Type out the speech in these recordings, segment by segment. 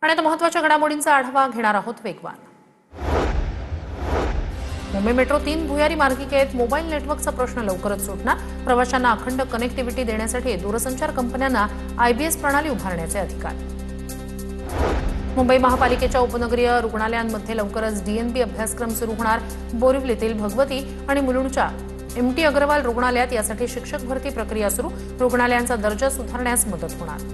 आणि आता महत्त्वाच्या घडामोडींचा आढावा घेणार आहोत वेगवान। मुंबई मेट्रो 3 भुयारी मार्गिकेत मोबाईल नेटवर्कचा प्रश्न लवकरच सुटणार। प्रवाशांना अखंड कनेक्टिव्हिटी देण्यासाठी दूरसंचार कंपन्यांना आयबीएस प्रणाली उभारण्याचे अधिकार। मुंबई महापालिकेच्या उपनगरीय रुग्णालयांमध्ये लवकरच डीएनबी अभ्यासक्रम सुरू होणार। बोरिवलीतील भगवती आणि मुलुंडच्या एमटी अग्रवाल रुग्णालयात यासाठी शिक्षक भरती प्रक्रिया सुरू। रुग्णालयांचा दर्जा सुधारण्यास मदत होणार।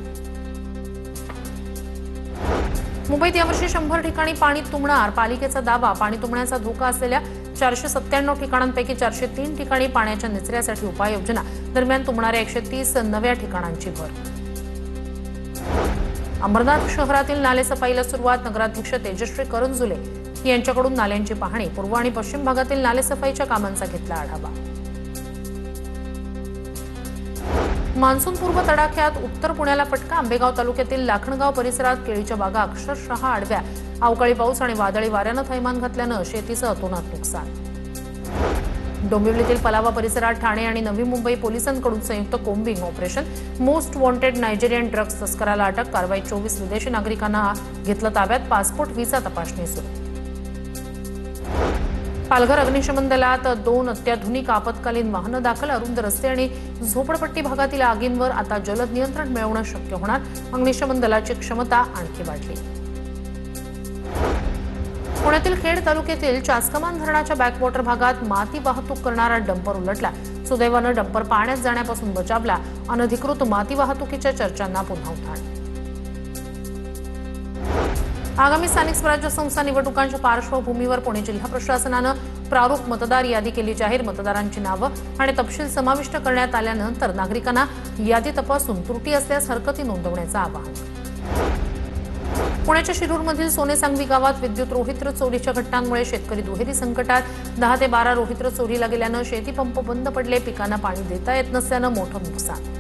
मुंबईत यावर्षी 100 ठिकाणी पाणी तुंबणार। पालिकेचा दावा, पाणी तुंबण्याचा धोका असलेल्या 497 ठिकाणांपैकी 403 ठिकाणी पाण्याच्या निचऱ्यासाठी उपाययोजना। दरम्यान तुंबणाऱ्या 130 नव्या ठिकाणांची भर। अंबरनाथ शहरातील नालेसफाईला सुरुवात। नगराध्यक्ष तेजश्री करंजुले यांच्याकडून नाल्यांची पाहणी। पूर्व आणि पश्चिम भागातील नालेसफाईच्या कामांचा घेतला आढावा। मान्सूनपूर्व तडाख्यात उत्तर पुण्याला फटका। आंबेगाव तालुक्यातील लाखणगाव परिसरात केळीच्या बागा अक्षरशः आडव्या। अवकाळी पाऊस आणि वादळी वाऱ्यानं थैमान घातल्यानं शेतीचं अतोनात नुकसान। डोंबिवलीतील पलावा परिसरात ठाणे आणि नवी मुंबई पोलिसांकडून संयुक्त combing operation. Most wanted Nigerian drugs तस्कराला अटक। कारवाईत 24 विदेशी नागरिकांना घेतलं ताब्यात। पासपोर्ट व्हिसा तपासणी सुरू। पालघर अग्निशमन दलात 2 अत्याधुनिक आपत्कालीन वाहनं दाखल। अरुंद रस्ते आणि झोपडपट्टी भागातील आगींवर आता जलद नियंत्रण मिळवणं शक्य होणार। अग्निशमन दलाची क्षमता आणखी वाढली। पुण्यातील खेड तालुक्यातील चासकमान धरणाच्या बॅकवॉटर भागात माती वाहतूक करणारा डंपर उलटला। सुदैवानं डंपर पाण्यात जाण्यापासून बचावला। अनधिकृत माती वाहतुकीच्या चर्चांना पुन्हा उधाण। आगामी स्थानिक स्वराज्य संस्था निवडणुकांच्या पार्श्वभूमीवर पुणे जिल्हा प्रशासनानं प्रारूप मतदार यादी केली जाहीर। मतदारांची नावं आणि तपशील समाविष्ट करण्यात आल्यानंतर नागरिकांना यादी तपासून त्रुटी असल्यास हरकती नोंदवण्याचं आवाहन। पुण्याच्या शिरूरमधील सोने सांगवी गावात विद्युत रोहित्र चोरीच्या घटनांमुळे शेतकरी दुहेरी संकटात। 10 ते 12 रोहित्र चोरीला गेल्यानं शेतीपंप बंद पडले। पिकांना पाणी देता येत नसल्यानं मोठं नुकसान।